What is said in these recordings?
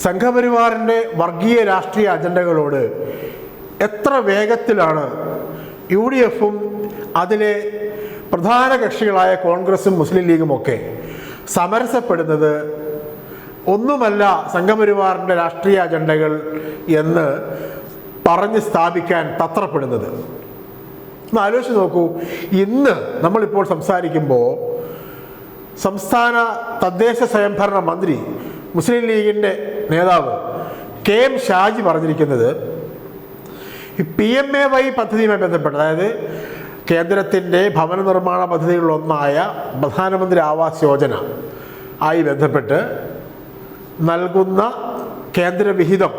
സംഘപരിവാറിൻ്റെ വർഗീയ രാഷ്ട്രീയ അജണ്ടകളോട് എത്ര വേഗത്തിലാണ് UDFും അതിലെ പ്രധാന കക്ഷികളായ കോൺഗ്രസും മുസ്ലിം ലീഗുമൊക്കെ സമരസപ്പെടുന്നത് ഒന്നുമല്ല സംഘപരിവാറിൻ്റെ രാഷ്ട്രീയ അജണ്ടകൾ എന്ന് പറഞ്ഞ് സ്ഥാപിക്കാൻ തത്രപ്പെടുന്നത്. ഒന്ന് ആലോചിച്ച് നോക്കൂ. ഇന്ന് നമ്മളിപ്പോൾ സംസാരിക്കുമ്പോൾ സംസ്ഥാന തദ്ദേശ സ്വയംഭരണ മന്ത്രി മുസ്ലിം ലീഗിൻ്റെ നേതാവ് KM ഷാജി പറഞ്ഞിരിക്കുന്നത് ഈ PMAY പദ്ധതിയുമായി ബന്ധപ്പെട്ട്, അതായത് കേന്ദ്രത്തിൻ്റെ ഭവന നിർമ്മാണ പദ്ധതികളിലൊന്നായ പ്രധാനമന്ത്രി ആവാസ് യോജന ആയി ബന്ധപ്പെട്ട് നൽകുന്ന കേന്ദ്രവിഹിതം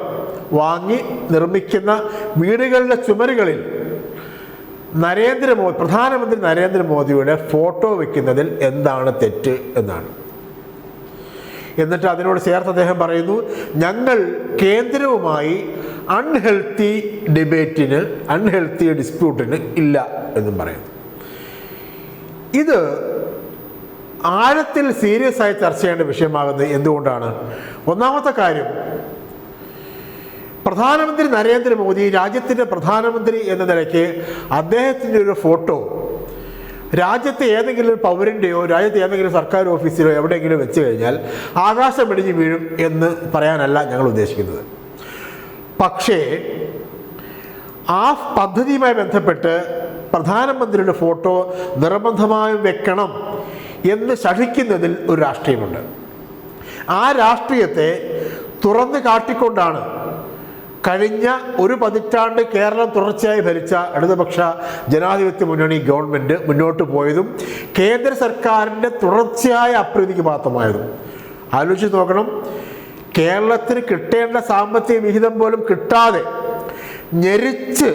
വാങ്ങി നിർമ്മിക്കുന്ന വീടുകളുടെ ചുമരുകളിൽ പ്രധാനമന്ത്രി നരേന്ദ്രമോദിയുടെ ഫോട്ടോ വയ്ക്കുന്നതിൽ എന്താണ് തെറ്റ് എന്നാണ്. എന്നിട്ട് അതിനോട് ചേർത്ത് അദ്ദേഹം പറയുന്നു, ഞങ്ങൾ കേന്ദ്രവുമായി അൺഹെൽത്തി ഡിസ്പ്യൂട്ടിന് ഇല്ല എന്നും പറയുന്നു. ഇത് ആഴത്തിൽ സീരിയസ് ആയി ചർച്ച ചെയ്യേണ്ട വിഷയമാകുന്നത് എന്തുകൊണ്ടാണ്? ഒന്നാമത്തെ കാര്യം, പ്രധാനമന്ത്രി നരേന്ദ്രമോദി രാജ്യത്തിൻ്റെ പ്രധാനമന്ത്രി എന്ന നിലയ്ക്ക് അദ്ദേഹത്തിൻ്റെ ഒരു ഫോട്ടോ രാജ്യത്തെ ഏതെങ്കിലും പൗരൻ്റെയോ രാജ്യത്തെ ഏതെങ്കിലും സർക്കാർ ഓഫീസിലോ എവിടെയെങ്കിലും വെച്ച് കഴിഞ്ഞാൽ ആകാശം ഇടിഞ്ഞ് വീഴും എന്ന് പറയാനല്ല ഞങ്ങൾ ഉദ്ദേശിക്കുന്നത്. പക്ഷേ ആ പദ്ധതിയുമായി ബന്ധപ്പെട്ട് പ്രധാനമന്ത്രിയുടെ ഫോട്ടോ നിർബന്ധമായും വെക്കണം എന്ന് ശഠിക്കുന്നതിൽ ഒരു രാഷ്ട്രീയമുണ്ട്. ആ രാഷ്ട്രീയത്തെ തുറന്നു കാട്ടിക്കൊണ്ടാണ് കഴിഞ്ഞ ഒരു പതിറ്റാണ്ട് കേരളം തുടർച്ചയായി ഭരിച്ച ഇടതുപക്ഷ ജനാധിപത്യ മുന്നണി ഗവൺമെൻറ് മുന്നോട്ട് പോയതും കേന്ദ്ര സർക്കാരിൻ്റെ തുടർച്ചയായ അപ്രീതിക്ക് പാത്രമായതും. ആലോചിച്ച് നോക്കണം, കേരളത്തിന് കിട്ടേണ്ട സാമ്പത്തിക വിഹിതം പോലും കിട്ടാതെ ഞെരിച്ച്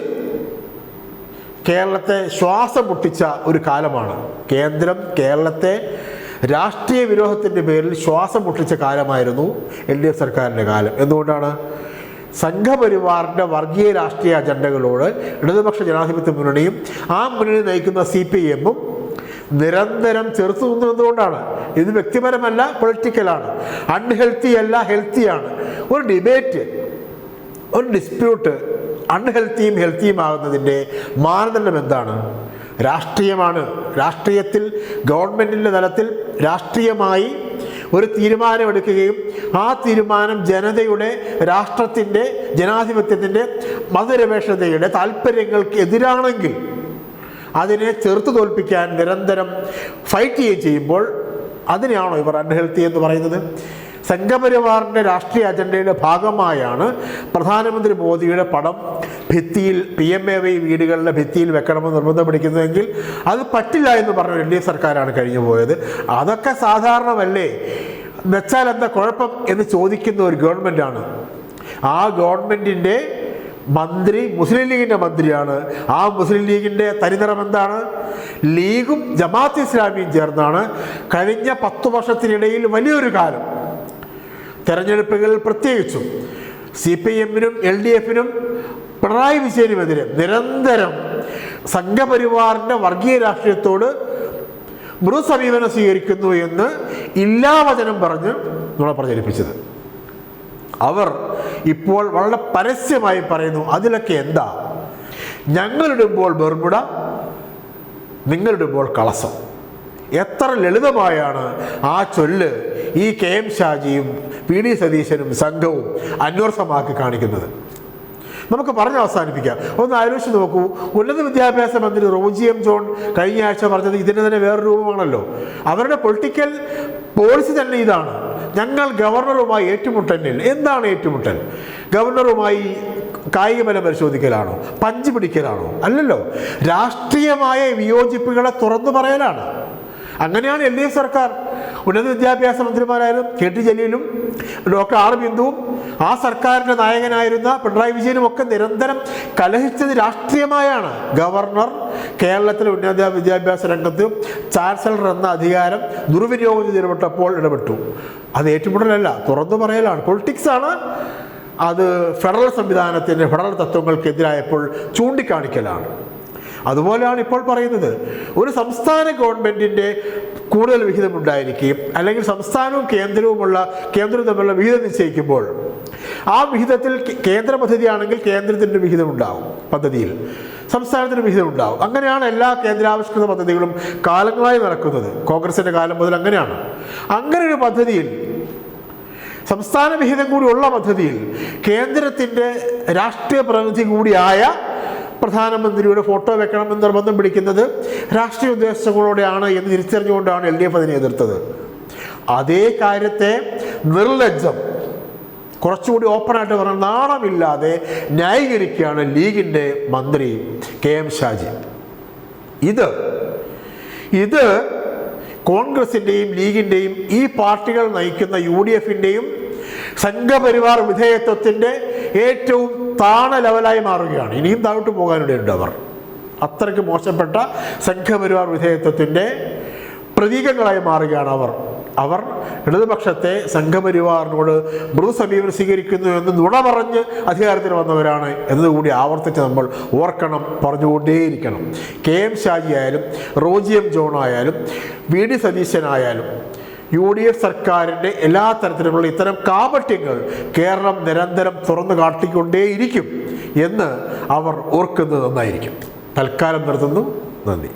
കേരളത്തെ ശ്വാസം മുട്ടിച്ച ഒരു കാലമാണ്. കേന്ദ്രം കേരളത്തെ രാഷ്ട്രീയ വിരോധത്തിൻ്റെ പേരിൽ ശ്വാസം മുട്ടിച്ച കാലമായിരുന്നു LDF സർക്കാരിൻ്റെ കാലം. എന്തുകൊണ്ടാണ്? സംഘപരിവാറിൻ്റെ വർഗീയ രാഷ്ട്രീയ അജണ്ടകളോട് ഇടതുപക്ഷ ജനാധിപത്യ മുന്നണിയും ആ മുന്നണി നയിക്കുന്ന CPIM-ഉം നിരന്തരം ചെറുത്തു നിന്നതുകൊണ്ടാണ്. ഇത് വ്യക്തിപരമല്ല, പൊളിറ്റിക്കലാണ്. അൺഹെൽത്തി അല്ല, ഹെൽത്തിയാണ്. ഒരു ഡിബേറ്റ്, ഒരു ഡിസ്പ്യൂട്ട് അൺഹെൽത്തിയും ഹെൽത്തിയും ആകുന്നതിൻ്റെ മാനദണ്ഡം എന്താണ്? രാഷ്ട്രീയമാണ്. രാഷ്ട്രീയത്തിൽ ഗവൺമെൻറ്റിൻ്റെ തലത്തിൽ രാഷ്ട്രീയമായി ഒരു തീരുമാനമെടുക്കുകയും ആ തീരുമാനം ജനതയുടെ, രാഷ്ട്രത്തിൻ്റെ, ജനാധിപത്യത്തിൻ്റെ, മതനിരപേക്ഷതയുടെ താല്പര്യങ്ങൾക്ക് എതിരാണെങ്കിൽ അതിനെ ചെറുത്തു തോൽപ്പിക്കാൻ നിരന്തരം ഫൈറ്റ് ചെയ്യുമ്പോൾ അതിനെയാണോ ഇവർ അൺഹെൽത്തി എന്ന് പറയുന്നത്? സംഘപരിവാറിൻ്റെ രാഷ്ട്രീയ അജണ്ടയുടെ ഭാഗമായാണ് പ്രധാനമന്ത്രി മോദിയുടെ പടം ഭിത്തിയിൽ, PMAY വീടുകളിലെ ഭിത്തിയിൽ വെക്കണമെന്ന് നിർബന്ധം പിടിക്കുന്നതെങ്കിൽ അത് പറ്റില്ല എന്ന് പറഞ്ഞ LDF സർക്കാരാണ് കഴിഞ്ഞു പോയത്. അതൊക്കെ സാധാരണമല്ലേ, വെച്ചാൽ എന്താ കുഴപ്പം എന്ന് ചോദിക്കുന്ന ഒരു ഗവൺമെൻറ്റാണ്. ആ ഗവൺമെൻറ്റിൻ്റെ മന്ത്രി മുസ്ലിം ലീഗിൻ്റെ മന്ത്രിയാണ്. ആ മുസ്ലിം ലീഗിൻ്റെ തനിനിറം എന്താണ്? ലീഗും ജമാഅത്ത് ഇസ്ലാമിയും ചേർന്നാണ് കഴിഞ്ഞ 10 വർഷത്തിനിടയിൽ വലിയൊരു കാലം, തെരഞ്ഞെടുപ്പുകളിൽ പ്രത്യേകിച്ചും CPIM-നും LDF-നും പിണറായി വിജയനുമെതിരെ നിരന്തരം സംഘപരിവാറിൻ്റെ വർഗീയ രാഷ്ട്രീയത്തോട് മൃദു സമീപനം സ്വീകരിക്കുന്നു എന്ന് ഇല്ലാവചനം പറഞ്ഞ് നമ്മളെ പ്രചരിപ്പിച്ചത്. അവർ ഇപ്പോൾ വളരെ പരസ്യമായി പറയുന്നു, അതിലൊക്കെ എന്താ, ഞങ്ങളിടുമ്പോൾ ബർമുഡ, നിങ്ങളിടുമ്പോൾ കളസം. എത്ര ലളിതമായാണ് ആ ചൊല്ല് ഈ KM ഷാജിയും PD സതീശനും സംഘവും അന്വർത്ഥമാക്കി കാണിക്കുന്നത്. നമുക്ക് പറഞ്ഞ് അവസാനിപ്പിക്കാം. ഒന്ന് ആലോചിച്ച് നോക്കൂ. ഉന്നത വിദ്യാഭ്യാസ മന്ത്രി റോജി M. ജോൺ കഴിഞ്ഞ ആഴ്ച പറഞ്ഞത് ഇതിന് തന്നെ വേറെ രൂപമാണല്ലോ. അവരുടെ പൊളിറ്റിക്കൽ പോളിസി തന്നെ ഇതാണ്, ഞങ്ങൾ ഗവർണറുമായി ഏറ്റുമുട്ടലിൽ. എന്താണ് ഏറ്റുമുട്ടൽ? ഗവർണറുമായി കായിക ബലം പരിശോധിക്കലാണോ? പഞ്ച് പിടിക്കലാണോ? അല്ലല്ലോ, രാഷ്ട്രീയമായ വിയോജിപ്പുകളെ തുറന്നു പറയലാണ്. അങ്ങനെയാണ് LDF സർക്കാർ. ഉന്നത വിദ്യാഭ്യാസ മന്ത്രിമാരായിരുന്നു KT ജലീലും ഡോക്ടർ R. ബിന്ദുവും ആ സർക്കാരിൻ്റെ നായകനായിരുന്ന പിണറായി വിജയനും ഒക്കെ നിരന്തരം കലഹിച്ചത് രാഷ്ട്രീയമായാണ്. ഗവർണർ കേരളത്തിലെ ഉന്നത വിദ്യാഭ്യാസ രംഗത്ത് ചാൻസലർ എന്ന അധികാരം ദുർവിനിയോഗം ചെയ്തിടപെട്ടപ്പോൾ ഇടപെട്ടു. അത് ഏറ്റുമുട്ടലല്ല, തുറന്നു പറയലാണ്, പൊളിറ്റിക്സാണ്. അത് ഫെഡറൽ സംവിധാനത്തിൻ്റെ ഫെഡറൽ തത്വങ്ങൾക്കെതിരായപ്പോൾ ചൂണ്ടിക്കാണിക്കലാണ്. അതുപോലെയാണ് ഇപ്പോൾ പറയുന്നത്. ഒരു സംസ്ഥാന ഗവൺമെൻറ്റിൻ്റെ കൂടുതൽ വിഹിതം ഉണ്ടായിരിക്കുകയും അല്ലെങ്കിൽ സംസ്ഥാനവും കേന്ദ്രവും തമ്മിലുള്ള വിഹിതം നിശ്ചയിക്കുമ്പോൾ ആ വിഹിതത്തിൽ കേന്ദ്ര പദ്ധതിയാണെങ്കിൽ കേന്ദ്രത്തിൻ്റെ വിഹിതം ഉണ്ടാവും, പദ്ധതിയിൽ സംസ്ഥാനത്തിന് വിഹിതം ഉണ്ടാവും. അങ്ങനെയാണ് എല്ലാ കേന്ദ്രാവിഷ്കൃത പദ്ധതികളും കാലങ്ങളായി നടക്കുന്നത്. കോൺഗ്രസിൻ്റെ കാലം മുതൽ അങ്ങനെയാണ്. അങ്ങനെ ഒരു പദ്ധതിയിൽ, സംസ്ഥാന വിഹിതം കൂടി ഉള്ള പദ്ധതിയിൽ, കേന്ദ്രത്തിൻ്റെ രാഷ്ട്രീയ പ്രതിനിധി കൂടിയായ പ്രധാനമന്ത്രിയുടെ ഫോട്ടോ വെക്കണമെന്ന് നിർബന്ധം പിടിക്കുന്നത് രാഷ്ട്രീയ ഉദ്ദേശങ്ങളോടെയാണ് എന്ന് തിരിച്ചറിഞ്ഞുകൊണ്ടാണ് LDF അതിനെ എതിർത്തത്. അതേ കാര്യത്തെ നിർലജ്ജം, കുറച്ചുകൂടി ഓപ്പണായിട്ട് പറഞ്ഞാൽ നാണമില്ലാതെ ന്യായീകരിക്കുകയാണ് ലീഗിൻ്റെ മന്ത്രി KM ഷാജി. ഇത് കോൺഗ്രസിൻ്റെയും ലീഗിൻ്റെയും ഈ പാർട്ടികൾ നയിക്കുന്ന UDFൻ്റെയും സംഘപരിവാർ വിധേയത്വത്തിൻ്റെ ഏറ്റവും താണ ലെവലായി മാറുകയാണ്. ഇനിയും താഴോട്ട് പോകാനിടയുണ്ട്. അത്രയ്ക്ക് മോശപ്പെട്ട സംഘപരിവാർ വിധേയത്വത്തിൻ്റെ പ്രതീകങ്ങളായി മാറുകയാണ് അവർ ഇടതുപക്ഷത്തെ സംഘപരിവാറിനോട് മൃദു സമീപനം സ്വീകരിക്കുന്നു എന്ന് നുണ പറഞ്ഞ് അധികാരത്തിൽ വന്നവരാണ് എന്നതുകൂടി ആവർത്തിച്ച് നമ്മൾ ഓർക്കണം, പറഞ്ഞുകൊണ്ടേയിരിക്കണം. KM ഷാജി ആയാലും റോജി M ജോൺ ആയാലും VD സതീശനായാലും UDF സർക്കാരിൻ്റെ എല്ലാ തരത്തിലുമുള്ള ഇത്തരം കാപട്യങ്ങൾ കേരളം നിരന്തരം തുറന്നു കാട്ടിക്കൊണ്ടേയിരിക്കും എന്ന് അവർ ഓർക്കുന്നത് നന്നായിരിക്കും. തൽക്കാലം നിർത്തുന്നു. നന്ദി.